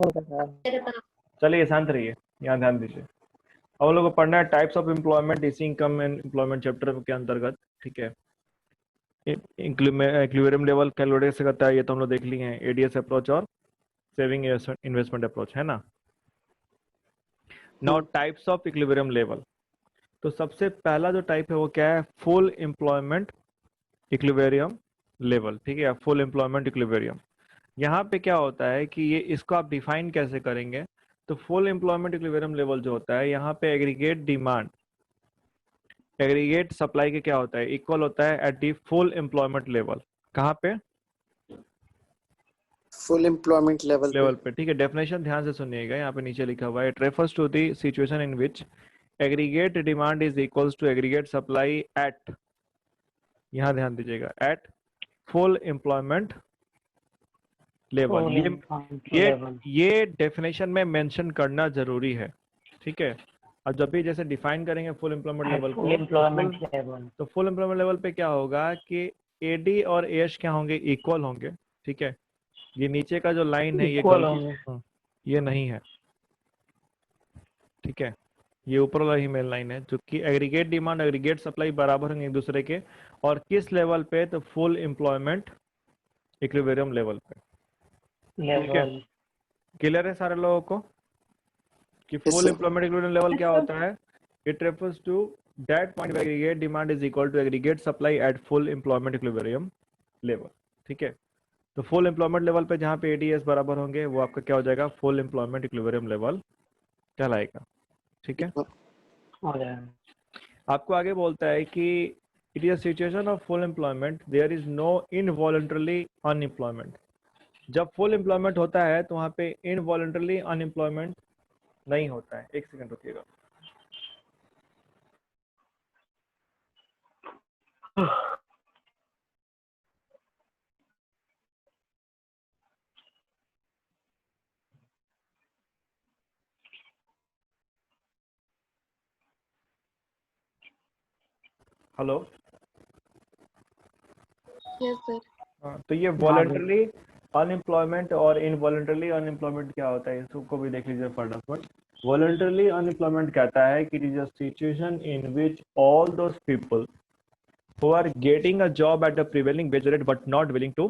चलिए शांत रहिए, यहाँ ध्यान दीजिए। अब हम लोग को पढ़ना है टाइप्स ऑफ एम्प्लॉयमेंट इसी इनकम एंड एम्प्लॉयमेंट चैप्टर के अंतर्गत। ठीक है, इक्विलिब्रियम लेवल कैलकुलेट कैसे करता है ये तो हम लोग देख लिए हैं, एडीएस अप्रोच और सेविंग इन्वेस्टमेंट अप्रोच, है ना। Now types of equilibrium level. तो सबसे पहला जो टाइप है वो क्या है, फुल एम्प्लॉयमेंट इक्विलिब्रियम लेवल। ठीक है, फुल एम्प्लॉयमेंट इक्विलिब्रियम। यहाँ पे क्या होता है कि ये इसको आप डिफाइन कैसे करेंगे, तो फुल एम्प्लॉयमेंट इक्विलिब्रियम लेवल जो होता है यहाँ पे एग्रीगेट डिमांड एग्रीगेट सप्लाई के क्या होता है, इक्वल होता है at the full employment level. कहाँ पे, फुल एम्प्लॉयमेंट लेवल पे। ठीक है, डेफिनेशन ध्यान से सुनिएगा, यहाँ पे नीचे लिखा हुआ है, it refers to the situation in which aggregate demand is equals to aggregate supply at, यहाँ ध्यान दीजिएगा, एट फुल एम्प्लॉयमेंट लेवल। ये डेफिनेशन में मेंशन करना जरूरी है। ठीक है, और जब भी जैसे डिफाइन करेंगे फुल एम्प्लॉयमेंट लेवल को, तो फुल एम्प्लॉयमेंट लेवल पे क्या होगा कि एडी और एएस क्या होंगे, इक्वल होंगे। ठीक है, ये नीचे का जो लाइन है ये गलती, ये नहीं है। ठीक है, ये ऊपर वाला ही मेन लाइन है, जो कि एग्रीगेट डिमांड एग्रीगेट सप्लाई बराबर होंगे एक दूसरे के, और किस लेवल पे, तो फुल एम्प्लॉयमेंट इक्विलिब्रियम लेवल पे। ठीक है, क्लियर है सारे लोगों को कि फुल एम्प्लॉयमेंट इक्विलिब्रियम लेवल क्या होता है, it refers to that point where aggregate demand is equal to aggregate supply at full employment equilibrium level. ठीक है, तो फुल एम्प्लॉयमेंट लेवल पे जहाँ पे एडीएस बराबर होंगे वो आपका क्या हो जाएगा, फुल एम्प्लॉयमेंट इक्विलिब्रियम लेवल कहलाएगा। ठीक है, आपको आगे बोलता है कि it is a situation of full employment there is no involuntarily unemployment. जब फुल एम्प्लॉयमेंट होता है तो वहाँ पे इनवॉलंटरली अनएम्प्लॉयमेंट नहीं होता है। एक सेकंड रुकिएगा। Hello, yes sir. हाँ, तो ये वॉलंटरली अनएम्प्लॉयमेंट और इनवॉलंटरली अनएम्प्लॉयमेंट क्या होता है, इसको भी देख लीजिए फटाफट। वॉलंटरली अनएम्प्लॉयमेंट कहता है कि it is a situation in which all those people who are getting a job at the prevailing wage rate but not willing to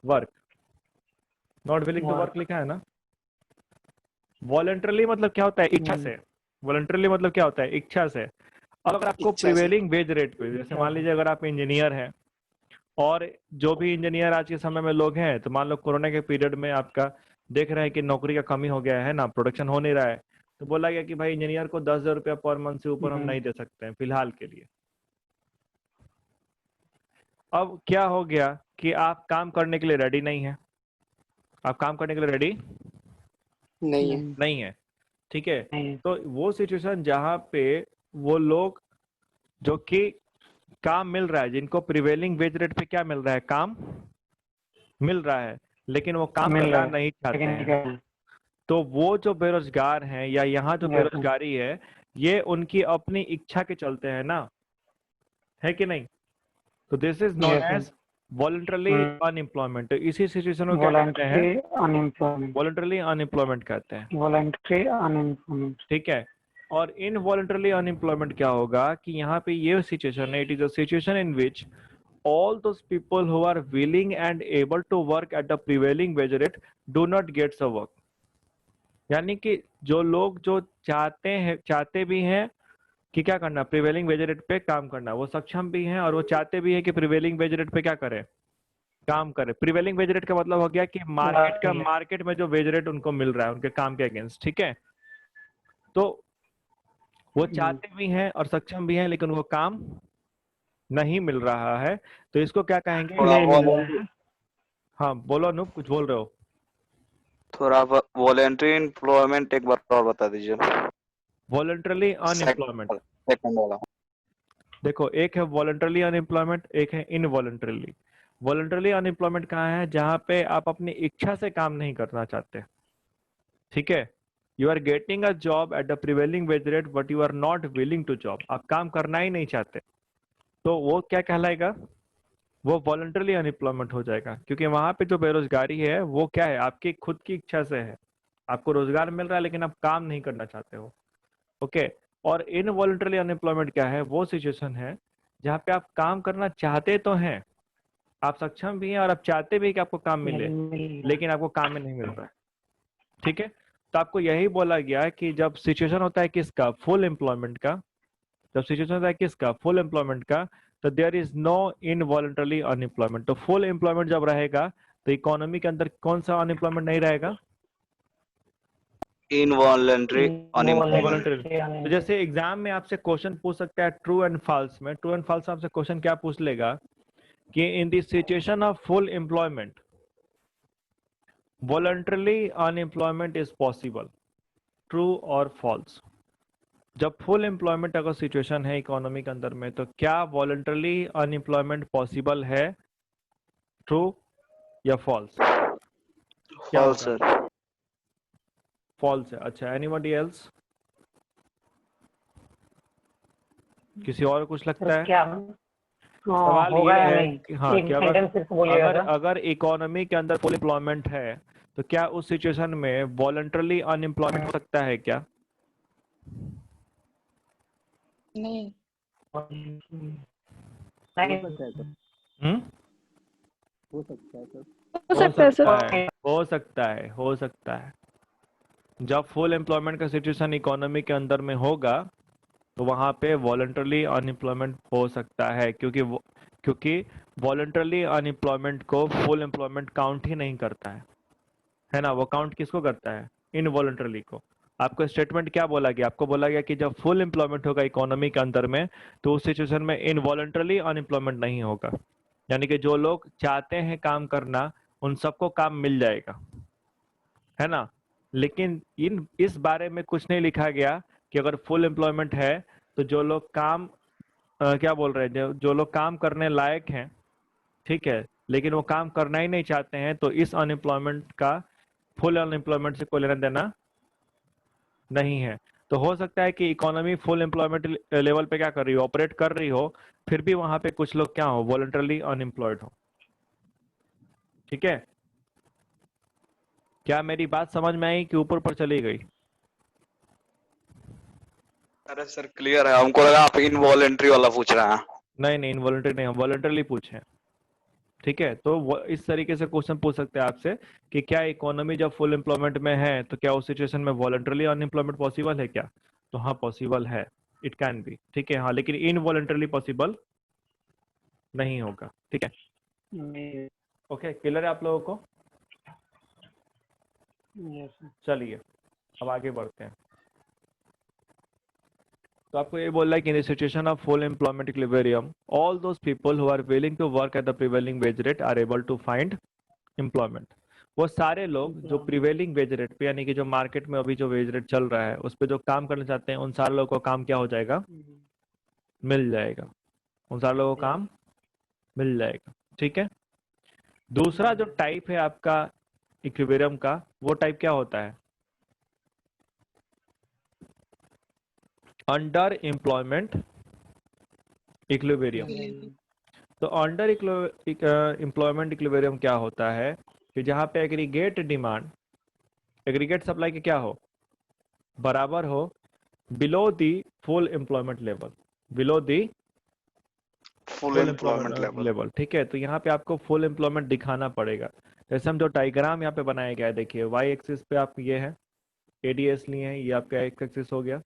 work, not willing to work लिखा है ना। वॉलंटरली मतलब क्या होता है, इच्छा से। वॉलंटरली मतलब क्या होता है, इच्छा से। अब अगर आपको प्रिवेलिंग वेज रेट पे, जैसे मान लीजिए अगर आप इंजीनियर हैं, और जो भी इंजीनियर आज के समय में लोग हैं, तो मान लो कोरोना के पीरियड में आपका देख रहे हैं कि नौकरी का कमी हो गया है ना, प्रोडक्शन हो नहीं रहा है, तो बोला गया कि भाई इंजीनियर को 10,000 रुपया पर मंथ से ऊपर हम नहीं दे सकते हैं फिलहाल के लिए। अब क्या हो गया कि आप काम करने के लिए रेडी नहीं है, आप काम करने के लिए रेडी नहीं है। ठीक है, तो वो सिचुएशन जहां पे वो लोग जो कि काम मिल रहा है, जिनको प्रिवेलिंग वेज रेट पे क्या मिल रहा है, काम मिल रहा है, लेकिन वो काम करना नहीं चाहते हैं, तो वो जो बेरोजगार हैं या यहाँ जो बेरोजगारी है, ये उनकी अपनी इच्छा के चलते हैं ना, है कि नहीं। तो this is known as voluntarily unemployment. तो इसी सिचुएशन को क्या कहते हैं, वॉलंटरली अनएम्प्लॉयमेंट कहते हैं। ठीक है, और इनवॉलंटरली अनएम्प्लॉयमेंट क्या होगा कि यहाँ पे ये सिचुएशन है, it is a situation in which all those people who are willing and able to work at the prevailing wage rate do not get the work। यानी कि जो लोग जो चाहते भी हैं कि क्या करना, प्रिवेलिंग वेज रेट पे काम करना, वो सक्षम भी हैं और वो चाहते भी हैं कि प्रिवेलिंग वेज रेट पे क्या करें, काम करें। प्रिवेलिंग वेज रेट का मतलब हो गया कि मार्केट में जो वेज रेट उनको मिल रहा है उनके काम के अगेंस्ट। ठीक है, तो वो चाहते भी हैं और सक्षम भी हैं, लेकिन वो काम नहीं मिल रहा है, तो इसको क्या कहेंगे। हाँ बोलो अनूप, कुछ बोल रहे हो। थोड़ा वॉलेंट्री एम्प्लॉयमेंट एक बार और बता दीजिए। वॉलंटरली अनएम्प्लॉयमेंट, सेकंड वाला देखो, एक है वॉलंटरली अनएम्प्लॉयमेंट, एक है इनवॉलंटरली। वॉलंटरली अनएम्प्लॉयमेंट कहाँ है, जहां पे आप अपनी इच्छा से काम नहीं करना चाहते। ठीक है, you are getting a job at the prevailing wage rate but you are not willing to job, आप काम करना ही नहीं चाहते, तो वो क्या कहलाएगा, वो वॉलंटरली अनएम्प्लॉयमेंट हो जाएगा, क्योंकि वहां पे जो बेरोजगारी है वो क्या है, आपकी खुद की इच्छा से है। आपको रोजगार मिल रहा है लेकिन आप काम नहीं करना चाहते हो। ओके, और इनवॉलंटरी अनएम्प्लॉयमेंट क्या है? वो सिचुएशन है जहाँ पे आप काम करना चाहते तो हैं, आप सक्षम भी हैं और आप चाहते भी हैं कि आपको काम मिले, लेकिन आपको काम में नहीं मिल रहा है। ठीक है, तो आपको यही बोला गया है कि जब सिचुएशन होता है किसका? फुल एम्प्लॉयमेंट का। जब सिचुएशन होता है किसका? फुल एम्प्लॉयमेंट का, तो there is no involuntary unemployment. तो फुल एम्प्लॉयमेंट जब रहेगा तो इकोनॉमी के अंदर कौन सा अनएम्प्लॉयमेंट नहीं रहेगा? Involuntary unemployment. इनवॉलंटरी। तो जैसे एग्जाम में आपसे क्वेश्चन पूछ सकता है ट्रू एंड फॉल्स में, ट्रू एंड फॉल्स आपसे क्वेश्चन क्या पूछ लेगा कि in the situation of full employment voluntarily unemployment is possible, true और फॉल्स। जब फुल एम्प्लॉयमेंट अगर सिचुएशन है इकोनॉमी के अंदर में, तो क्या वॉलंटरली अनएम्प्लॉयमेंट पॉसिबल है? ट्रू या फॉल्स? क्या फॉल्स होगा? सर। फॉल्स है। अच्छा, एनीबॉडी एल्स? किसी और कुछ लगता है? क्या सवाल होगा ये या है नहीं? कि हाँ, एक कि सेंटेंस सिर्फ बोलिएगा अगर सर। अगर इकोनॉमी के अंदर फुल एम्प्लॉयमेंट है तो क्या उस सिचुएशन में वॉलंटरली अनएम्प्लॉयमेंट हो सकता है क्या? नहीं। नहीं, हम्म, हो सकता है सर। हो सकता है, हो सकता है, हो सकता है। जब फुल एम्प्लॉयमेंट का सिचुएशन इकोनॉमी के अंदर में होगा तो वहां पे वॉलंटरली अनएम्प्लॉयमेंट हो सकता है, क्योंकि वॉलंटरली अनएम्प्लॉयमेंट को फुल एम्प्लॉयमेंट काउंट ही नहीं करता है ना। वो काउंट किसको करता है? इनवॉलंटरली को। आपको स्टेटमेंट क्या बोला गया? आपको बोला गया कि जब फुल एम्प्लॉयमेंट होगा इकोनॉमी के अंदर में तो उस सिचुएशन में इनवॉलंटरली अनएम्प्लॉयमेंट नहीं होगा, यानी कि जो लोग चाहते हैं काम करना उन सबको काम मिल जाएगा, है ना। लेकिन इस बारे में कुछ नहीं लिखा गया कि अगर फुल एम्प्लॉयमेंट है तो जो लोग काम क्या बोल रहे हैं, जो लोग काम करने लायक हैं, ठीक है, लेकिन वो काम करना ही नहीं चाहते हैं, तो इस अनएम्प्लॉयमेंट का फुल अनएम्प्लॉयमेंट से कोई लेना देना नहीं है। तो हो सकता है कि इकोनॉमी फुल एम्प्लॉयमेंट लेवल पे क्या कर रही हो, ऑपरेट कर रही हो, फिर भी वहां पे कुछ लोग क्या हो, वॉलंटरली अनएम्प्लॉयड हो। ठीक है, क्या मेरी बात समझ में आई कि ऊपर पर चली गई? अरे सर क्लियर है, हमको लगा आप इनवॉलंटरी वाला पूछ रहे हैं। नहीं नहीं, इनवॉलंटरी नहीं, हम वॉलंटरली पूछे। ठीक है, तो इस तरीके से क्वेश्चन पूछ सकते हैं आपसे कि क्या इकोनॉमी जब फुल एम्प्लॉयमेंट में है तो क्या उस सिचुएशन में वॉलंटरली अनएम्प्लॉयमेंट पॉसिबल है क्या? तो हाँ, पॉसिबल है, इट कैन बी। ठीक है, हाँ, लेकिन इनवॉलंटरली पॉसिबल नहीं होगा। ठीक है, ओके, क्लियर है आप लोगों को? चलिए अब आगे बढ़ते हैं। तो आपको ये बोल रहा है कि in the situation of full employment equilibrium all those people who are willing to work at the prevailing wage rate are able to find employment. वो सारे लोग जो प्रिवेलिंग वेज रेट पे, यानी कि जो मार्केट में अभी जो वेज रेट चल रहा है उस पर जो काम करना चाहते हैं, उन सारे लोगों को काम क्या हो जाएगा? मिल जाएगा। उन सारे लोगों को काम मिल जाएगा। ठीक है, दूसरा जो टाइप है आपका इक्विलिब्रियम का, वो टाइप क्या होता है? Under employment equilibrium. तो अंडर एम्प्लॉयमेंट इक्विलिब्रियम क्या होता है कि जहां पे एग्रीगेट डिमांड एग्रीगेट सप्लाई के क्या हो, बराबर हो below the full employment level, below the full employment level. ठीक है, तो यहाँ पे आपको फुल एम्प्लॉयमेंट दिखाना पड़ेगा। जैसे हम जो डायग्राम यहाँ पे बनाया गया है, देखिए वाई एक्सिस पे आप ये है एडीएस लिए हैं, ये आपका एक्स एक्सिस हो गया,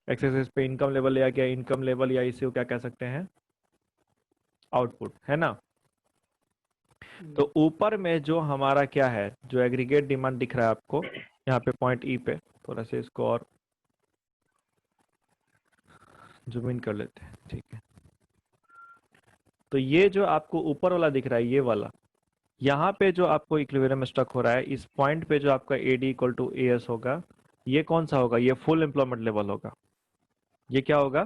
एक्स एक्सिस पे इनकम लेवल लिया गया, इनकम लेवल या इसे क्या कह सकते हैं, आउटपुट, है ना। तो ऊपर में जो हमारा क्या है, जो एग्रीगेट डिमांड दिख रहा है आपको यहाँ पे पॉइंट ई पे, थोड़ा सा इसको और जूम इन कर लेते हैं। ठीक है, तो ये जो आपको ऊपर वाला दिख रहा है, ये वाला, यहाँ पे जो आपको इक्विलिब्रियम स्टक हो रहा है, इस पॉइंट पे जो आपका एडी इक्वल टू एएस होगा, ये कौन सा होगा? ये फुल एम्प्लॉयमेंट लेवल होगा। ये क्या होगा?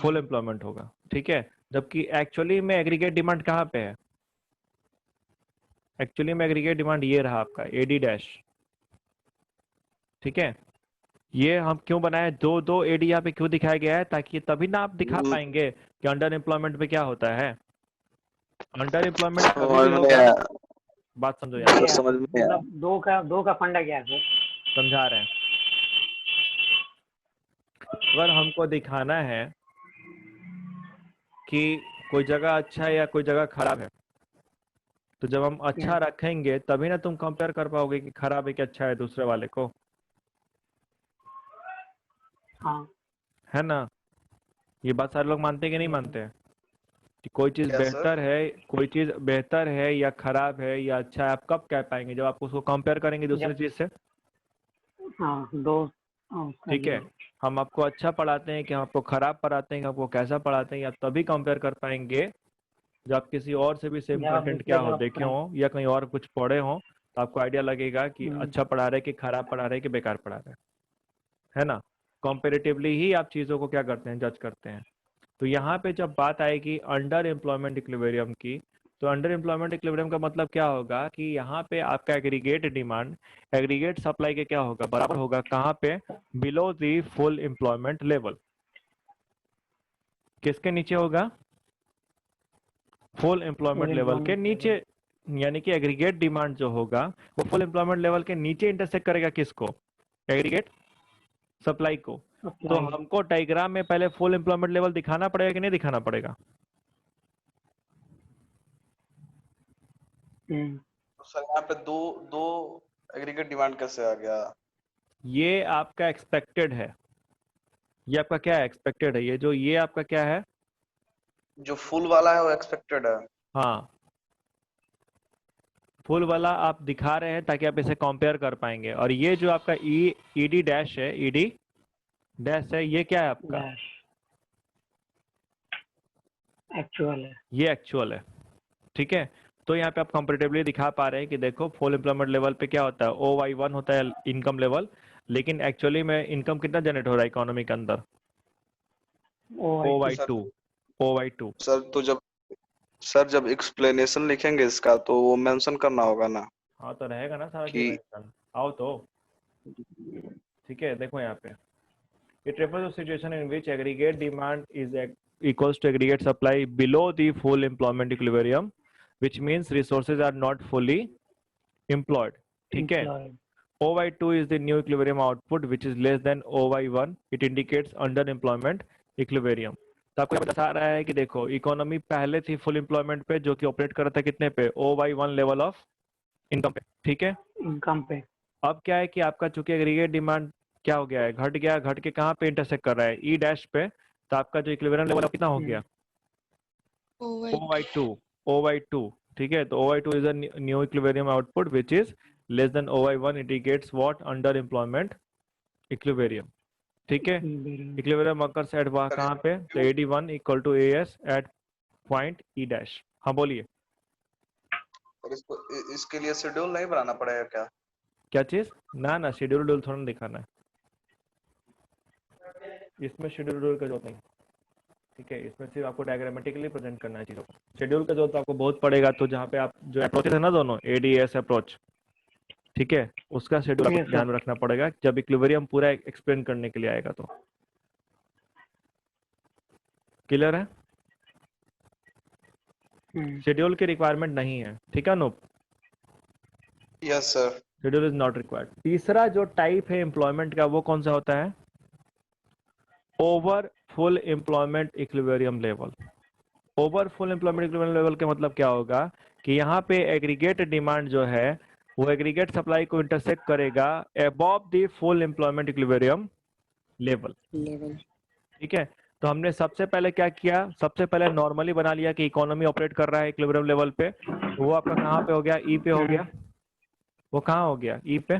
फुल एम्प्लॉयमेंट होगा। ठीक है, जबकि एक्चुअली में एग्रीगेट डिमांड कहाँ पे है? एक्चुअली में एग्रीगेट डिमांड ये रहा आपका एडी डैश। ठीक है, ये हम क्यों बनाए, दो दो एडी यहाँ पे क्यों दिखाया गया है? ताकि तभी ना आप दिखा पाएंगे कि अंडर एम्प्लॉयमेंट पे क्या होता है। अंडर एम्प्लॉयमेंट तभी भी होगा बात समझो यहाँ, सर समझ में नहीं आया। मतलब दो का फंडा क्या है सर? समझा रहे हैं। अगर हमको दिखाना है कि कोई जगह अच्छा है या कोई जगह खराब है, तो जब हम अच्छा रखेंगे तभी ना तुम कंपेयर कर पाओगे कि खराब है कि अच्छा है दूसरे वाले को, हाँ है ना। ये बात सारे लोग मानते हैं कि नहीं मानते हैं कि कोई चीज क्या सर? बेहतर है, कोई चीज बेहतर है या खराब है या अच्छा है, आप कब कह पाएंगे? जब आप उसको कंपेयर करेंगे दूसरी चीज से। हाँ दो। ठीक है, हम आपको अच्छा पढ़ाते हैं कि हम आपको खराब पढ़ाते हैं कि आपको कैसा पढ़ाते हैं, या तभी कंपेयर कर पाएंगे जब आप किसी और से भी सेम जब आप कंटेंट दूसरे क्या हो जगह देखे पढ़ें। हो या कहीं और कुछ पढ़े हो, तो आपको आइडिया लगेगा कि हम्म, अच्छा पढ़ा रहे कि खराब पढ़ा रहे कि बेकार पढ़ा रहे, है ना। कंपेरेटिवली ही आप चीज़ों को क्या करते हैं, जज करते हैं। तो यहाँ पे जब बात आएगी अंडर एम्प्लॉयमेंट इक्विलिब्रियम की, तो अंडर एम्प्लॉयमेंट इक्विलिब्रियम का मतलब क्या होगा कि यहाँ पे आपका एग्रीगेट डिमांड एग्रीगेट सप्लाई के क्या होगा, बराबर होगा कहाँ पे, below the full employment level. किसके नीचे होगा? फुल एम्प्लॉयमेंट लेवल के नीचे, यानी कि एग्रीगेट डिमांड जो होगा वो फुल एम्प्लॉयमेंट लेवल के नीचे इंटरसेक्ट करेगा किसको? एग्रीगेट सप्लाई को। तो हमको डायग्राम में पहले फुल एम्प्लॉयमेंट लेवल दिखाना पड़ेगा कि नहीं दिखाना पड़ेगा? तो सर यहाँ पे दो दो एग्रीगेट डिमांड कैसे आ गया? ये आपका एक्सपेक्टेड है, ये आपका क्या है, एक्सपेक्टेड है। ये जो ये आपका क्या है, जो फुल वाला है वो एक्सपेक्टेड है। हाँ फुल वाला आप दिखा रहे हैं ताकि आप इसे कंपेयर कर पाएंगे। और ये जो आपका ईडी डैश है, ईडी डैश है, ये क्या है आपका? एक्चुअल है। ये एक्चुअल है। ठीक है, तो यहाँ पे आप कंपेरेटिवली दिखा पा रहे हैं कि देखो फुल एम्प्लॉयमेंट लेवल पे क्या होता है, OY1 होता है इनकम लेवल, लेकिन एक्चुअली में इनकम कितना जनरेट हो रहा है इकोनॉमी के अंदर? OY2। OY2। सर जब एक्सप्लेनेशन लिखेंगे इसका तो वो मेंशन करना होगा ना हाँ तो रहेगा ना सारा चीज कि मेंशन। आओ तो ठीक है, देखो यहाँ पे it refers to situation in which aggregate demand is equals to aggregate supply below the full employment equilibrium, which means resources are not fully employed. ठीक है, OY2 is the new equilibrium output which is less than OY1. It indicates underemployment equilibrium. तो आपको बता रहा है कि देखो economy पहले थी फुल एम्प्लॉयमेंट पे, जो कि ऑपरेट कर रहा था कितने पे, OY1 लेवल ऑफ इनकम पे। ठीक है, इनकम पे। अब क्या है कि आपका चूंकि एग्रीगेट डिमांड क्या हो गया है, घट गया, घट के कहाँ पे इंटरसेक्ट कर रहा है, ई डैश पे। तो आपका जो इक्विलिब्रियम लेवल कितना हो गया, OY2। OY2 ठीक है, तो OY2 is a new equilibrium output which is less than OY1, indicates what, under employment equilibrium. ठीक है, इक्विलिब्रियम अकर्स एट वहाँ कहाँ पे, तो AD1 equal to AS at point E dash. हाँ बोलिए। और इसके लिए शेड्यूल नहीं बनाना पड़ेगा क्या? क्या चीज? ना शेड्यूल थोड़ा दिखाना है, इसमें शेड्यूल का जरूरत नहीं। ठीक है, इसमें सिर्फ आपको डायग्रामेटिकली प्रेजेंट करना है चीज़ों को। शेड्यूल का जरूरत आपको बहुत पड़ेगा, तो जहाँ पे आप जो अप्रोचेस है ना दोनों, ADS अप्रोच, ठीक है, उसका शेड्यूल आपको ध्यान में रखना पड़ेगा जब इक्विलिब्रियम पूरा एक्सप्लेन करने के लिए आएगा। तो क्लियर है? शेड्यूल की रिक्वायरमेंट नहीं है, ठीक है Anoop? Yes sir. Schedule is not required. तीसरा जो टाइप है एम्प्लॉयमेंट का, वो कौन सा होता है? Over full employment equilibrium level. Over full employment equilibrium level का मतलब क्या होगा कि यहाँ पे एग्रीगेट डिमांड जो है वो एग्रीगेट सप्लाई को इंटरसेक्ट करेगा above the full employment equilibrium level. ठीक है, तो हमने सबसे पहले क्या किया, सबसे पहले नॉर्मली बना लिया कि इकोनॉमी ऑपरेट कर रहा है इक्विलिब्रियम लेवल पे, तो वो आपका कहाँ पे हो गया, ई पे हो गया। वो कहाँ हो गया, ई पे।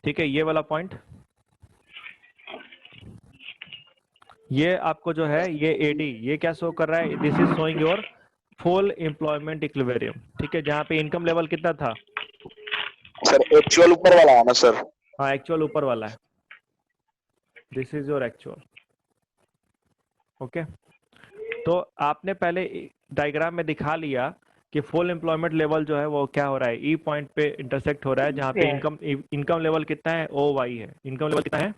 ठीक है, ये वाला पॉइंट, ये आपको जो है ये एडी, ये क्या शो कर रहा है, this is showing your full employment equilibrium. ठीक है, जहाँ पे इनकम लेवल कितना था सर, एक्चुअल ऊपर वाला है ना सर? हाँ एक्चुअल ऊपर वाला है, this is your actual. Okay, तो आपने पहले डायग्राम में दिखा लिया कि फुल एम्प्लॉयमेंट लेवल जो है वो क्या हो रहा है, ई पॉइंट पे इंटरसेक्ट हो रहा है, जहाँ पे इनकम लेवल कितना है, OY है। इनकम लेवल कितना है,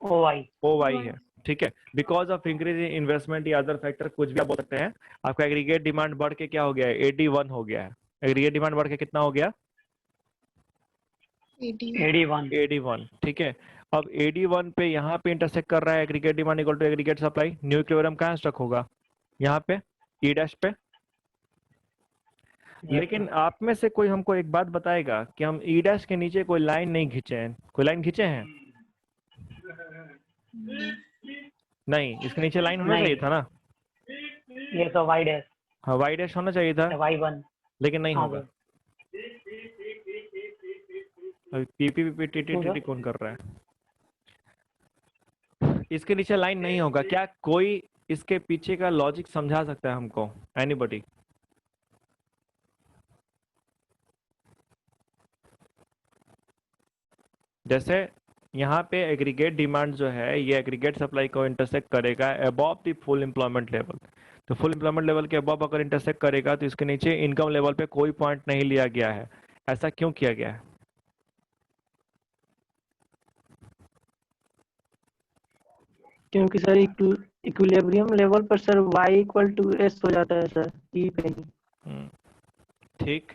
OY OY है। ठीक है, because of increase in investment या अदर फैक्टर, कुछ भी आप बोल सकते हैं, आपका एग्रीगेट डिमांड बढ़ के क्या हो गया है, 81 हो गया है। एग्रीगेट डिमांड बढ़ के कितना हो गया, 81। 81, ठीक है। अब 81 पे यहाँ पे इंटरसेक्ट कर रहा है aggregate demand equal to aggregate supply, new equilibrium कहाँ स्टक होगा, यहाँ पे ई डैश पे। लेकिन आप में से कोई हमको एक बात बताएगा कि हम ई डैश के नीचे कोई लाइन नहीं खींचे हैं, कोई लाइन खींचे हैं? नहीं, इसके नीचे लाइन होना नहीं। चाहिए था ना, ये तो वाई डैश, हाँ वाई डैश होना चाहिए था, वाई 1। लेकिन नहीं हाँ होगा। सर। पीपीपीपीटीटी कौन कर रहा है? इसके नीचे लाइन नहीं होगा। क्या कोई इसके पीछे का लॉजिक समझा सकता है हमको? एनीबॉडी? जैसे यहाँ पे एग्रीगेट डिमांड जो है ये एग्रीगेट सप्लाई को इंटरसेक्ट करेगा above the full employment level, तो फुल एम्प्लॉयमेंट लेवल के अबव अगर इंटरसेक्ट करेगा तो इसके नीचे इनकम लेवल पे कोई पॉइंट नहीं लिया गया है। ऐसा क्यों किया गया है? क्योंकि सर इक्विलिब्रियम लेवल पर sir y equal to S हो जाता है सर, ई पे ही। ठीक,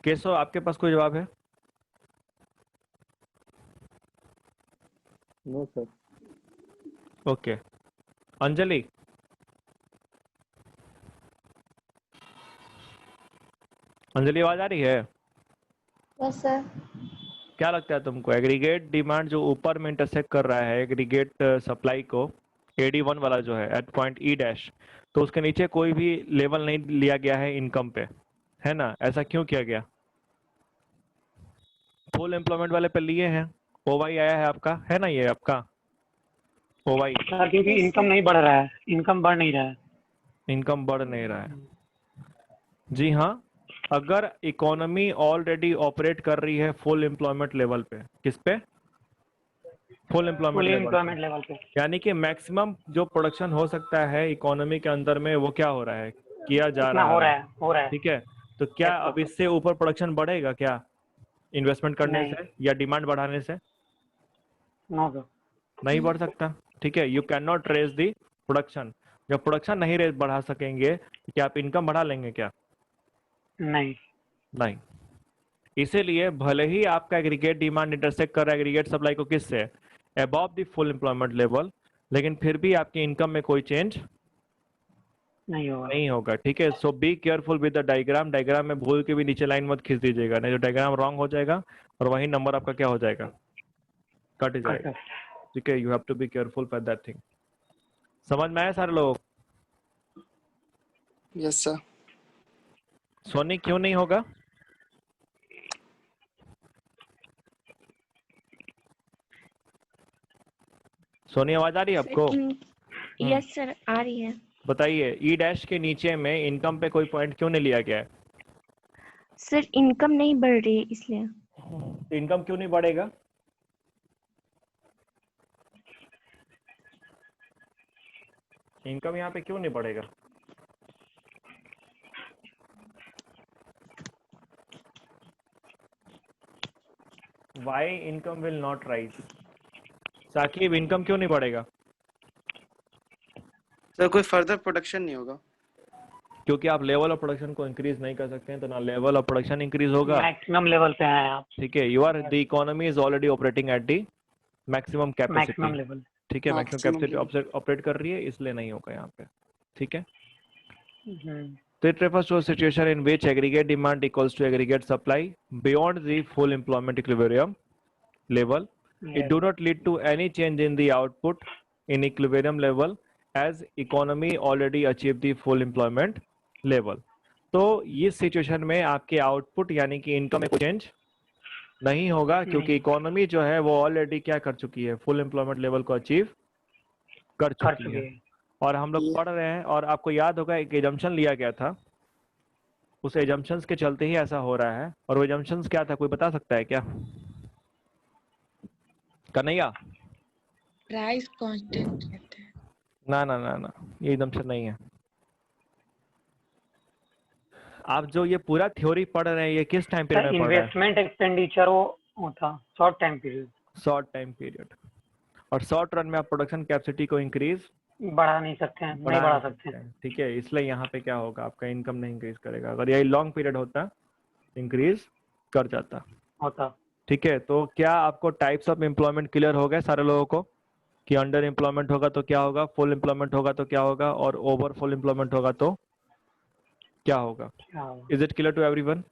केशव आपके पास कोई जवाब है? No sir. Okay, Anjali? Anjali आवाज आ रही है? Yes sir. क्या लगता है तुमको, एग्रीगेट डिमांड जो ऊपर में इंटरसेक्ट कर रहा है एग्रीगेट सप्लाई को, 81 वाला जो है एट पॉइंट ई डैश, तो उसके नीचे कोई भी लेवल नहीं लिया गया है इनकम पे, है ना? ऐसा क्यों किया गया? फुल एम्प्लॉयमेंट वाले पे लिए हैं, ओवाई आया है आपका, है ना ये आपका ओवाई? सर क्योंकि इनकम नहीं बढ़ रहा है, इनकम बढ़ नहीं रहा है। इनकम बढ़ नहीं रहा है, जी हाँ। अगर इकोनॉमी ऑलरेडी ऑपरेट कर रही है फुल एम्प्लॉयमेंट लेवल पे, किस पे? फुल एम्प्लॉयमेंट लेवल पे, यानी कि मैक्सिमम जो प्रोडक्शन हो सकता है इकोनॉमी के अंदर में वो क्या हो रहा है, किया जा इतना रहा है, हो रहा है। ठीक है। तो क्या अब इससे ऊपर प्रोडक्शन बढ़ेगा क्या, इन्वेस्टमेंट करने नहीं। से या डिमांड बढ़ाने से? No sir. नहीं बढ़ सकता, ठीक है। You can not raise the production. जब प्रोडक्शन नहीं रेज बढ़ा सकेंगे तो क्या आप इनकम बढ़ा लेंगे क्या? नहीं। नहीं। इसीलिए भले ही आपका एग्रीगेट डिमांड इंटरसेक्ट कर रहा है एग्रीगेट सप्लाई को किससे, above the full employment level, लेकिन फिर भी आपकी इनकम में कोई चेंज नहीं होगा, ठीक है। So be careful with the diagram. Diagram में भूल के भी नीचे लाइन मत खींच दीजिएगा, नहीं तो डायग्राम रॉन्ग हो जाएगा और वही नंबर आपका क्या हो जाएगा, कट जाएगा, ठीक है। You have to be careful for that thing. समझ में आया सारे लोग? Yes sir. सोनी क्यों नहीं होगा? सोनी आवाज आ रही है आपको? यस सर, आ रही है। बताइए, ई डैश के नीचे में इनकम पे कोई पॉइंट क्यों नहीं लिया गया है? सर इनकम नहीं बढ़ रही इसलिए। इनकम क्यों नहीं बढ़ेगा? इनकम यहाँ पे क्यों नहीं बढ़ेगा? Why income will not rise? Saqib, income क्यों नहीं बढ़ेगा? सर कोई फर्दर प्रोडक्शन नहीं होगा। क्योंकि आप लेवल ऑफ प्रोडक्शन को इंक्रीज नहीं कर सकते हैं, तो ना लेवल ऑफ प्रोडक्शन इंक्रीज होगा, मैक्सिमम लेवल पे हैं आप। ठीक है। You are the economy is already operating at the maximum capacity, level, ठीक है। मैक्सिमम Maximum कैपेसिटी ऑपरेट कर रही है, इसलिए नहीं होगा यहाँ पे, ठीक है। So it refers to a situation in which aggregate demand equals to aggregate supply beyond the full employment equilibrium level. It do not lead to any change in the output in equilibrium level as economy already achieved the full employment level. तो इस situation में आपके output यानी कि income में कोई change नहीं होगा, क्योंकि इकोनॉमी जो है वो ऑलरेडी क्या कर चुकी है, फुल एम्प्लॉयमेंट लेवल को अचीव कर चुकी है। और हम लोग पढ़ रहे हैं, और आपको याद होगा एक एजम्पशन लिया गया था, उस एजम्पशंस के चलते ही ऐसा हो रहा है। और वो एजम्पशंस क्या था, कोई बता सकता है क्या? कन्हैया? प्राइस कांस्टेंट रहता है। ना ना ना ना, ये एजम्पशन नहीं है। आप जो ये पूरा थ्योरी पढ़ रहे हैं ये किस टाइम पीरियड में पढ़ रहे हैं? इन्वेस्टमेंट एक्सपेंडिचर वो था short time period. Short time period. और शॉर्ट रन में आप प्रोडक्शन कैपेसिटी को इंक्रीज बढ़ा नहीं सकते हैं, नहीं बढ़ा सकते हैं। ठीक है, इसलिए यहाँ पे क्या होगा, आपका इनकम नहीं इंक्रीज करेगा। अगर यही लॉन्ग पीरियड होता इंक्रीज कर जाता। होता। ठीक है, तो क्या आपको टाइप्स ऑफ एम्प्लॉयमेंट क्लियर हो गए सारे लोगों को कि अंडर एम्प्लॉयमेंट होगा तो क्या होगा, फुल एम्प्लॉयमेंट होगा तो क्या होगा, और ओवर फुल एम्प्लॉयमेंट होगा तो क्या होगा? क्या होगा? Is it clear to everyone?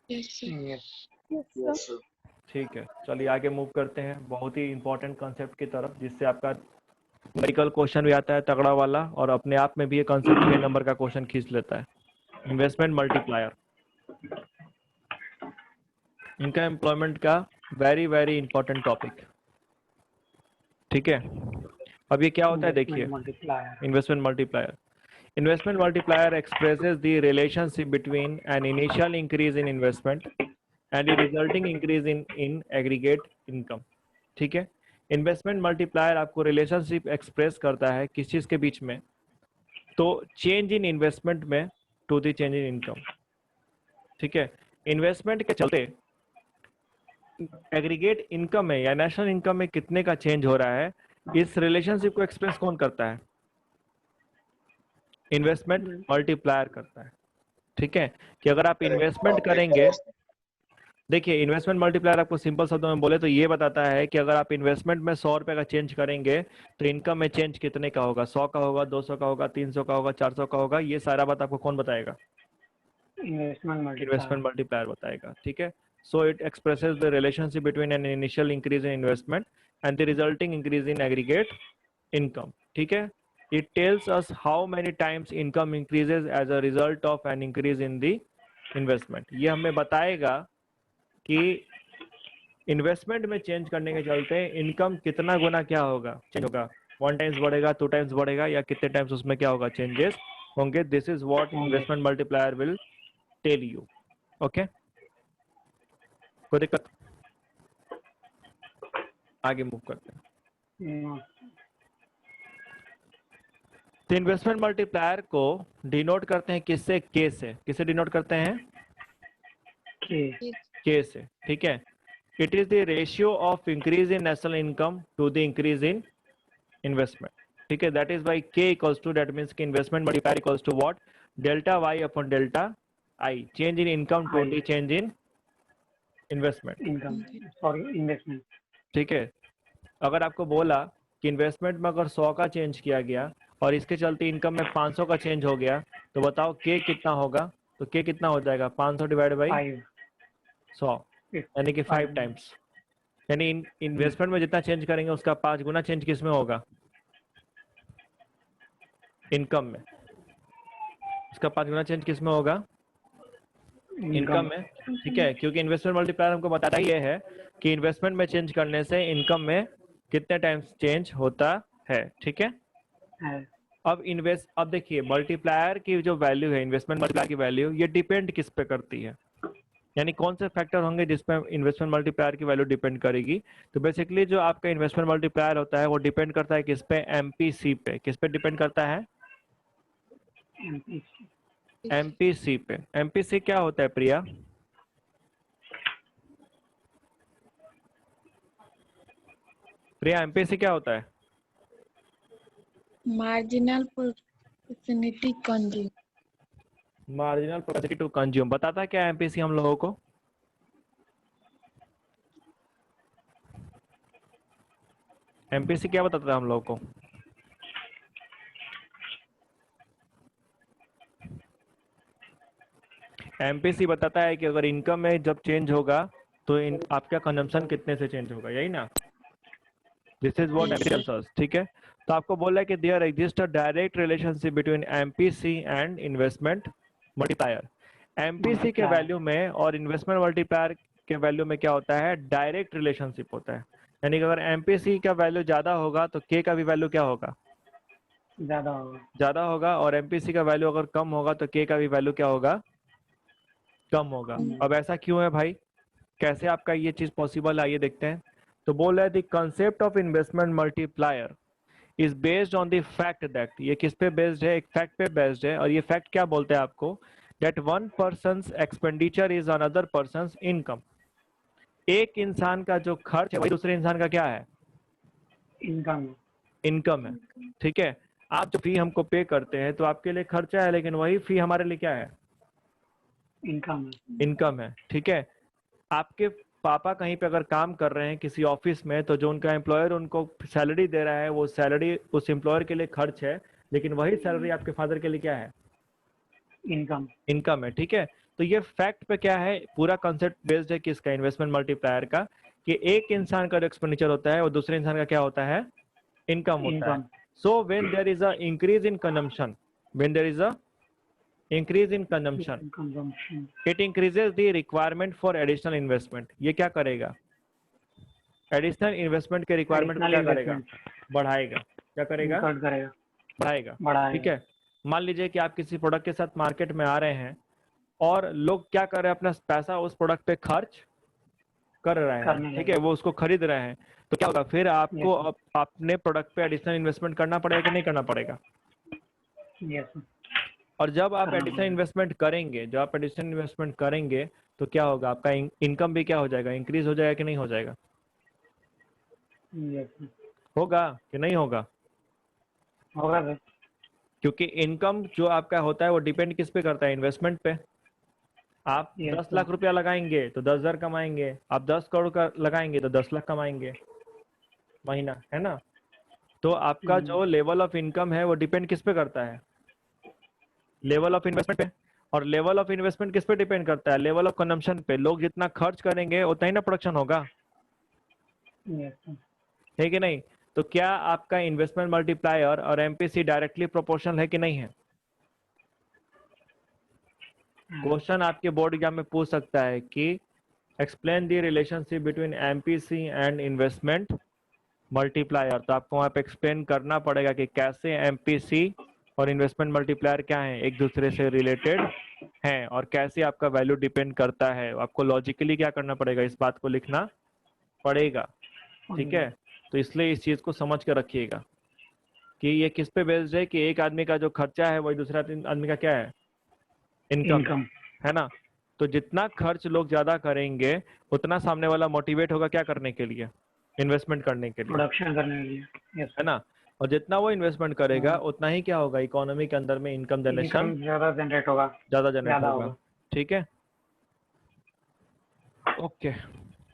Yes, sir. Yes. ठीक है, चलिए आगे मूव करते हैं बहुत ही इंपॉर्टेंट कॉन्सेप्ट की तरफ, जिससे आपका मेडिकल क्वेश्चन भी आता है तगड़ा वाला, और अपने आप में भी ये कॉन्सेप्ट 6 नंबर का क्वेश्चन खींच लेता है। इन्वेस्टमेंट मल्टीप्लायर, इनका एम्प्लॉयमेंट का वेरी वेरी इंपॉर्टेंट टॉपिक। ठीक है, अब ये क्या होता है देखिए, multiplier. Investment multiplier. Investment multiplier expresses the relationship between an initial increase in investment and the resulting increase in aggregate income. ठीक है, इन्वेस्टमेंट मल्टीप्लायर आपको रिलेशनशिप एक्सप्रेस करता है किस चीज के बीच में, तो चेंज इन इन्वेस्टमेंट में to the change in income. ठीक है, इन्वेस्टमेंट के चलते एग्रीगेट इनकम में या नेशनल इनकम में कितने का चेंज हो रहा है, इस रिलेशनशिप को एक्सप्रेस कौन करता है? इन्वेस्टमेंट मल्टीप्लायर करता है। ठीक है, कि अगर आप इन्वेस्टमेंट करेंगे, देखिए इन्वेस्टमेंट मल्टीप्लायर आपको सिंपल शब्दों में बोले तो ये बताता है कि अगर आप इन्वेस्टमेंट में 100 रुपए का चेंज करेंगे तो इनकम में चेंज कितने का होगा, 100 का होगा, 200 का होगा, 300 का होगा, 400 का होगा। ये सारा बात आपको कौन बताएगा? इन्वेस्टमेंट मल्टीप्लायर बताएगा। ठीक है, so it expresses the relationship between an initial increase in investment and the resulting increase in aggregate income. ठीक है, it tells us how many times income increases as a result of an increase in the investment। ये हमें बताएगा कि investment में change करने के चलते इनकम कितना गुना क्या होगा, चेंज होगा, 1 टाइम्स बढ़ेगा, 2 टाइम्स बढ़ेगा, या कितने टाइम्स उसमें क्या होगा, चेंजेस होंगे। This is what investment multiplier will tell you. Okay, कोई दिक्कत? आगे मूव करते हैं। तो इन्वेस्टमेंट मल्टीप्लायर को डिनोट करते हैं किससे? के से। किससे डिनोट करते हैं? के से। ठीक है, it is the ratio of increase in national income to the increase in investment. ठीक है, that is by K equals to, that means कि investment multiplier equals to what, delta Y upon delta I, change in income to the change in investment. ठीक है, अगर आपको बोला कि investment में अगर 100 का चेंज किया गया और इसके चलते इनकम में 500 का चेंज हो गया, तो बताओ के कितना होगा? तो के कितना हो जाएगा? 500 डिवाइड बाई 100, यानी कि 5 टाइम्स। यानी इन्वेस्टमेंट में जितना चेंज करेंगे उसका 5 गुना चेंज किस में होगा? इनकम में। उसका 5 गुना चेंज किस में होगा? इनकम में। ठीक है, क्योंकि इन्वेस्टमेंट मल्टीप्लायर हमको बताता ही है कि इन्वेस्टमेंट में चेंज करने से इनकम में कितने टाइम्स चेंज होता है। ठीक है, अब देखिए मल्टीप्लायर की जो वैल्यू है, इन्वेस्टमेंट मल्टीप्लायर की वैल्यू, ये डिपेंड किस पे करती है, यानी कौन से फैक्टर होंगे जिसपे इन्वेस्टमेंट मल्टीप्लायर की वैल्यू डिपेंड करेगी। तो बेसिकली जो आपका इन्वेस्टमेंट मल्टीप्लायर होता है वो डिपेंड करता है किस पे? एमपीसी पे। किस पे डिपेंड करता है? एमपीसी पे। एमपीसी क्या होता है प्रिया? प्रिया, एमपीसी क्या होता है? Marginal propensity consume. Marginal propensity to consume बताता है क्या एमपीसी हम लोगों को? एमपीसी क्या बताता है हम लोगों को? एमपीसी बताता है कि अगर इनकम में जब चेंज होगा तो आपका कंजम्पशन कितने से चेंज होगा, यही ना? This is what MPC tells us. ठीक है, तो आपको बोल रहा है कि there exist a direct relationship between MPC and investment multiplier. MPC के वैल्यू में और इन्वेस्टमेंट मल्टीप्लायर के वैल्यू में क्या होता है? डायरेक्ट रिलेशनशिप होता है। यानी कि अगर एमपीसी का वैल्यू ज्यादा होगा तो के का भी वैल्यू क्या होगा? ज्यादा होगा। और एमपीसी का वैल्यू अगर कम होगा तो के का भी वैल्यू क्या होगा? कम होगा। अब ऐसा क्यों है भाई? कैसे आपका ये चीज पॉसिबल है, आइए देखते हैं। तो बोल रहा है the concept of investment multiplier is based on the fact that, ये किस पे बेस्ड है? एक फैक्ट पे बेस्ड है। और ये फैक्ट क्या बोलते हैं आपको? That one persons expenditure is another persons income. एक इंसान का जो खर्च है वही दूसरे इंसान का क्या है? इनकम इनकम है, ठीक है। आप जो फी हमको पे करते हैं तो आपके लिए खर्चा है, लेकिन वही फी हमारे लिए क्या है? इनकम इनकम है, ठीक है। आपके पापा कहीं पे अगर काम कर रहे हैं किसी ऑफिस में, तो जो उनका एम्प्लॉयर उनको सैलरी दे रहा है, वो सैलरी उस एम्प्लॉयर के लिए खर्च है, लेकिन वही सैलरी आपके फादर के लिए क्या है? इनकम इनकम है, ठीक है। तो ये फैक्ट पे क्या है, पूरा कॉन्सेप्ट बेस्ड है किसका? इन्वेस्टमेंट मल्टीप्लायर का, कि एक इंसान का जो एक्सपेंडिचर होता है वो दूसरे इंसान का क्या होता है? इनकम होता है। Income so when there is a increase in consumption, when there is a increase in consumption, consumption it increases the requirement for additional investment. ये क्या करेगा? एडिशनल इन्वेस्टमेंट के रिक्वायरमेंट को क्या करेगा? बढ़ाएगा। क्या करेगा? कट करेगा बढ़ाएगा, बढ़ाएगा ठीक है। मान लीजिए कि आप किसी प्रोडक्ट के साथ मार्केट में आ रहे हैं और लोग क्या कर रहे हैं, अपना पैसा उस प्रोडक्ट पे खर्च कर रहे हैं, करने ठीक लगे। है, वो उसको खरीद रहे हैं, तो क्या होगा फिर आपको Yes, अपने प्रोडक्ट पे एडिशनल इन्वेस्टमेंट करना पड़ेगा कि नहीं करना पड़ेगा? यस और जब आप करना एडिशनल पड़ेगा। इन्वेस्टमेंट करेंगे, जब आप एडिशनल इन्वेस्टमेंट करेंगे तो क्या होगा? आपका इनकम भी क्या हो जाएगा? इंक्रीज हो जाएगा कि नहीं हो जाएगा? यस होगा कि नहीं होगा? होगा सर। क्योंकि इनकम जो आपका होता है वो डिपेंड किस पे करता है? इन्वेस्टमेंट पे। आप Yes, 10 sir. लाख रुपया लगाएंगे तो 10,000 कमाएंगे, आप 10 करोड़ का लगाएंगे तो 10 लाख कमाएंगे महीना, है ना। तो आपका जो लेवल ऑफ इनकम है वो डिपेंड किस पे करता है? लेवल ऑफ इन्वेस्टमेंट पे। और लेवल ऑफ इन्वेस्टमेंट किस पे डिपेंड करता है? लेवल ऑफ कंजम्पशन पे। लोग जितना खर्च करेंगे उतना ही ना प्रोडक्शन होगा, यस सर। है कि नहीं? तो क्या आपका इन्वेस्टमेंट मल्टीप्लायर और एमपीसी डायरेक्टली प्रोपोर्शनल है कि नहीं है? क्वेश्चन आपके बोर्ड एग्जाम में पूछ सकता है कि explain the relationship between MPC and investment multiplier. तो आपको वहां पे एक्सप्लेन करना पड़ेगा कि कैसे एमपीसी और इन्वेस्टमेंट मल्टीप्लायर क्या है, एक दूसरे से रिलेटेड हैं, और कैसे आपका वैल्यू डिपेंड करता है। आपको लॉजिकली क्या करना पड़ेगा, इस बात को लिखना पड़ेगा, ठीक है। तो इसलिए इस चीज को समझ कर रखिएगा कि ये किस पे बेस्ड है, कि एक आदमी का जो खर्चा है वही दूसरा आदमी का क्या है? इनकम है ना। तो जितना खर्च लोग ज्यादा करेंगे उतना सामने वाला मोटिवेट होगा क्या करने के लिए? इन्वेस्टमेंट करने के लिए, प्रोडक्शन करने के लिए। यस है ना। और जितना वो इन्वेस्टमेंट करेगा उतना ही क्या होगा? इकोनॉमी के अंदर में इनकम जनरेशन इनकम ज्यादा जनरेट होगा। ज्यादा जनरेट ज्यादा होगा, होगा। ठीक है। ओके,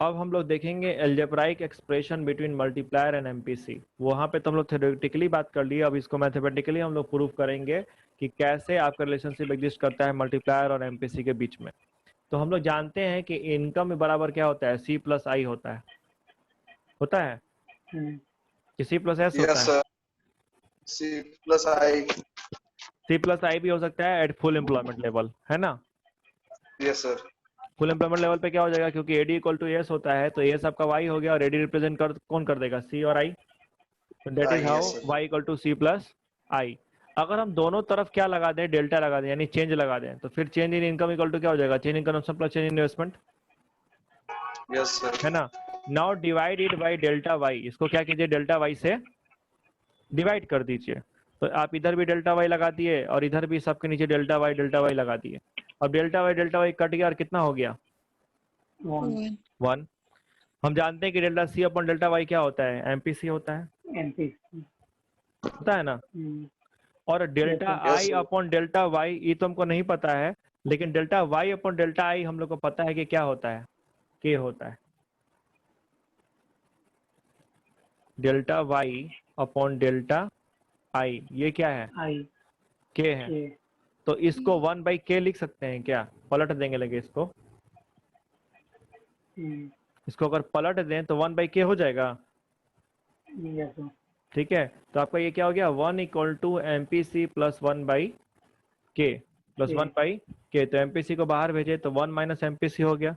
अब हम लोग देखेंगे algebraic expression between multiplier and MPC. वहां पे तो हम लोग थ्योरेटिकली बात कर लिए, अब इसको मैथमेटिकली हम लोग प्रूव करेंगे कि कैसे आपका रिलेशनशिप एग्जिस्ट करता है मल्टीप्लायर और एमपीसी के बीच में। तो हम लोग जानते हैं कि इनकम बराबर क्या होता है? सी प्लस आई होता है कि सी प्लस एस होता यस है? सर, सी प्लस आई। सी प्लस आई भी हो सकता है एट फुल एम्प्लॉयमेंट लेवल, है ना। Yes sir. Full employment level पे क्या हो जाएगा? क्योंकि एडी इक्वल टू एस होता है, तो एस आपका वाई हो गया, और एडी रिप्रेजेंट कौन कर देगा? सी और आई। तो that is how yes, sir. Y equal to C plus I. अगर हम दोनों तरफ क्या लगा दें? डेल्टा लगा दें, यानी चेंज लगा दें, तो फिर change in income equal to क्या हो जाएगा? Change in consumption plus change in investment, yes sir. है ना। Now divide it by delta Y. इसको क्या कीजिए? डेल्टा वाई से डिवाइड कर दीजिए। तो आप इधर भी डेल्टा वाई लगा दिए और इधर भी सबके नीचे डेल्टा वाई लगा दिए। अब डेल्टा वाई कट गया और कितना हो गया? 1। हम जानते हैं कि delta C upon delta Y क्या होता है? एमपीसी होता है, होता है ना। और delta Yes, I sir. Upon delta Y ये तो हमको नहीं पता है, लेकिन delta Y upon delta I हम लोग को पता है कि क्या होता है? के होता है। Delta Y upon delta I ये क्या है? आई के है। तो इसको 1/k लिख सकते हैं क्या? पलट देंगे लगे इसको, इसको अगर पलट दें तो 1/k हो जाएगा, ठीक है। तो आपका ये क्या हो गया? 1 equal to MPC plus 1/k plus 1/k। तो एमपीसी को बाहर भेजे तो 1 माइनस एमपीसी हो गया।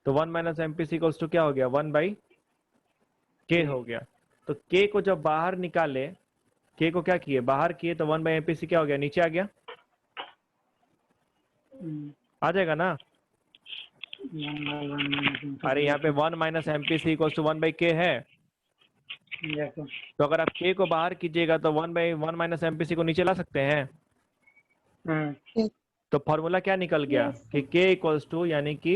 तो 1 माइनस एमपीसी इक्वल्स टू क्या हो गया? 1/k हो गया। तो k को जब बाहर निकाले, k को क्या किए? बाहर किए, तो 1/एमपीसी क्या हो गया? नीचे आ गया, आ जाएगा ना। अरे यहाँ पे 1 minus MPC equals to 1/k है। तो अगर आप k को बाहर कीजिएगा तो 1/1 माइनस एमपीसी को नीचे ला सकते हैं। तो फॉर्मूला क्या निकल गया? कि k इक्वल्स टू, यानी कि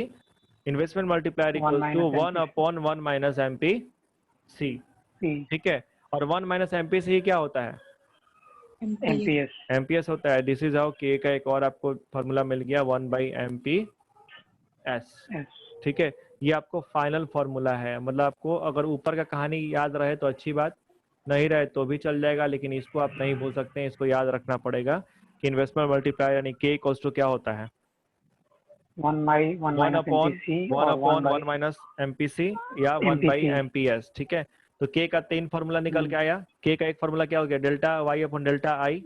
investment multiplier equals to 1 upon 1 minus MPC, ठीक है। और 1 माइनस एमपीसी ही क्या होता है? MPS. एमपीएस। एमपीएस होता है। दिस इज हाउ के का एक और आपको फॉर्मूला मिल गया 1/mps। ठीक है, ये आपको फाइनल फॉर्मूला है। मतलब आपको अगर ऊपर का कहानी याद रहे तो अच्छी बात, नहीं रहे तो भी चल जाएगा, लेकिन इसको आप नहीं भूल सकते हैं, इसको याद रखना पड़ेगा कि इन्वेस्टमेंट मल्टीप्लायर यानी के इक्वल्स टू क्या होता है? 1 माइनस एमपीसी और 1 माइनस एमपीसी या 1/mps। ठीक है, तो के का 3 फॉर्मूला निकल के आया। के का एक फॉर्मूला क्या हो गया? Delta Y upon delta I,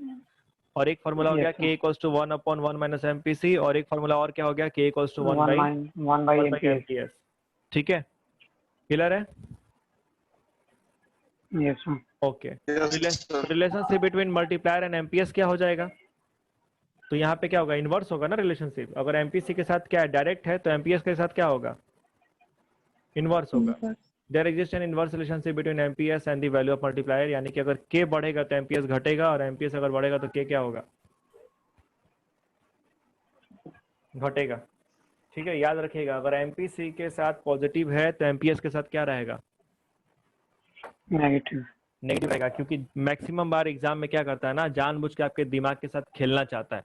और एक फॉर्मूला हो गया के इक्वल्स टू 1/1 माइनस एमपीसी, और एक फॉर्मूला और क्या हो गया? के इक्वल्स टू 1/mps। ठीक है, क्लियर है? Yes sir. Okay, relationship between multiplier and MPS क्या हो जाएगा? तो यहाँ पे क्या होगा? इनवर्स होगा ना रिलेशनशिप। अगर एमपीसी के साथ क्या है? डायरेक्ट है, तो एमपीएस के साथ क्या होगा? इनवर्स होगा। Inverse. There exist an inverse relationship between MPS and the value of multiplier, यानी कि अगर के बढ़ेगा तो एमपीएस घटेगा, और एमपीएस अगर बढ़ेगा तो के क्या होगा? घटेगा। ठीक है, याद रखिएगा, अगर एमपीसी के साथ पॉजिटिव है तो एमपीएस के साथ क्या रहेगा? नेगेटिव। नेगेटिव रहेगा, क्योंकि मैक्सिमम बार एग्जाम में क्या करता है ना, जानबूझ के आपके दिमाग के साथ खेलना चाहता है।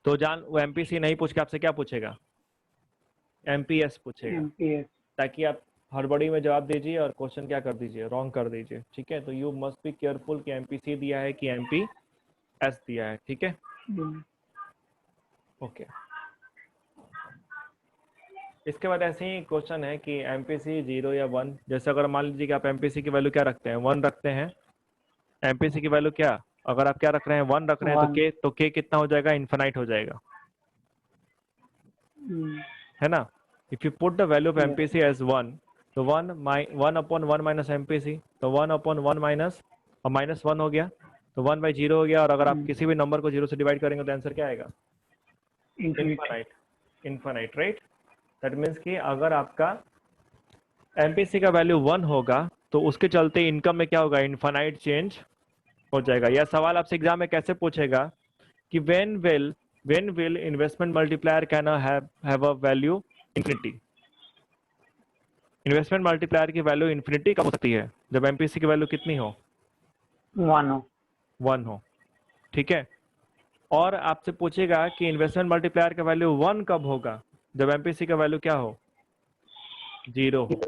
तो वो एमपीसी नहीं पूछ के आपसे क्या पूछेगा? एमपीएस पूछेगा, एमपीएस। ताकि आप हड़बड़ी में जवाब दीजिए और क्वेश्चन क्या कर दीजिए? रॉन्ग कर दीजिए। ठीक है, तो यू मस्ट बी केयरफुल कि एमपीसी दिया है कि एमपीएस दिया है। ठीक है, ओके। इसके बाद ऐसे ही क्वेश्चन है कि एमपीसी 0 या 1, जैसे अगर मान लीजिए कि आप एमपीसी की वैल्यू क्या रखते हैं? 1 रखते हैं। एमपीसी की वैल्यू क्या, अगर आप क्या रख रहे हैं? 1 रख रहे हैं, तो के कितना हो जाएगा? इनफाइनाइट हो जाएगा, है ना? If you put the value of MPC as 1, तो 1/1 माइनस एमपीसी, तो 1/1 माइनस, और -1 हो गया, तो 1/0 हो गया। और अगर आप किसी भी नंबर को 0 से डिवाइड करेंगे तो आंसर क्या आएगा? Infinite, right? दैट मीन्स कि अगर आपका एमपीसी का वैल्यू 1 होगा तो उसके चलते इनकम में क्या होगा? इनफाइनाइट चेंज हो जाएगा। यह सवाल आपसे एग्जाम में कैसे पूछेगा कि when will investment multiplier can have a value infinity? Investment multiplier की वैल्यू इन्फिनिटी कब हो सकती है? जब एमपीसी की वैल्यू कितनी हो? 1 हो। ठीक है, और आपसे पूछेगा कि इन्वेस्टमेंट मल्टीप्लायर का वैल्यू 1 कब होगा? जब एमपीसी का वैल्यू क्या हो? 0 हो।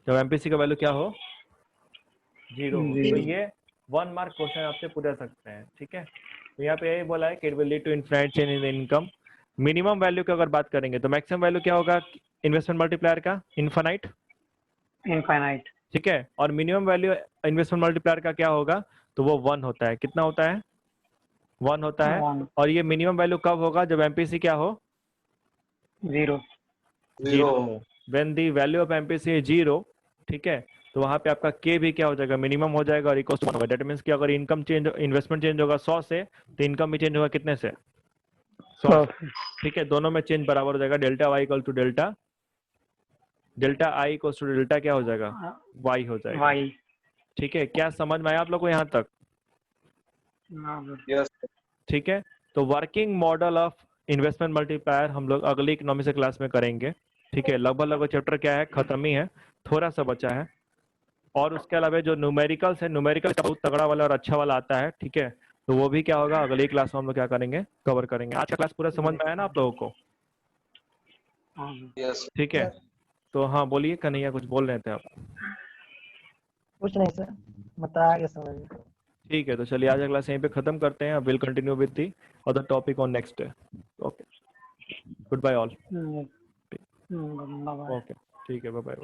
जब एमपीसी का वैल्यू क्या हो? 0 हो। तो ये 1 मार्क क्वेश्चन आपसे पूछ सकते हैं। ठीक है, तो यहाँ पे यही बोला है कि it will lead to infinite change in income. Minimum value की अगर बात करेंगे तो मैक्सिमम वैल्यू क्या होगा इन्वेस्टमेंट मल्टीप्लायर का? इनफाइनाइट। ठीक है, और मिनिमम वैल्यू इन्वेस्टमेंट मल्टीप्लायर का क्या होगा? तो वो 1 होता है। कितना होता है? 1 होता है। और ये मिनिमम वैल्यू कब होगा? जब एमपीसी क्या हो? 0 हो। When the value of MPC is 0, ठीक है, तो वहां पे आपका के भी क्या हो जाएगा? मिनिमम हो जाएगा और इक्वल टू 1 होगा। दैट मींस कि अगर इनकम चेंज, इन्वेस्टमेंट चेंज होगा 100 से, तो इनकम भी चेंज होगा कितने से? 100 से। ठीक है, दोनों में चेंज बराबर हो जाएगा। Delta Y equal to delta I equal to delta क्या हो जाएगा? वाई हो जाएगा। वाई। ठीक है, क्या समझ में आया आप लोग को यहाँ तक? यस ठीक है, तो working model of investment multiplier हम लोग अगली इकोनॉमिक्स क्लास में करेंगे। ठीक है, लगभग चैप्टर क्या है, खत्म ही है, थोड़ा सा बचा है। और उसके अलावा जो न्यूमेरिकल्स है, न्यूमेरिकल बहुत तगड़ा वाला और अच्छा वाला आता है। ठीक है, तो वो भी क्या होगा अगली क्लास में हम लोग क्या करेंगे? कवर करेंगे। आज का क्लास पूरा समझ में आया ना आप लोगों को? यस ठीक है, तो हाँ बोलिए, कन्हैया कुछ बोल रहे थे आप? कुछ नहीं सर, बता आगे समझ में। ठीक है, तो चलिए आज का क्लास यहीं पे खत्म करते हैं। Will continue with the other topic on next day. Okay, good bye all. Okay, ठीक है, बाय बाय।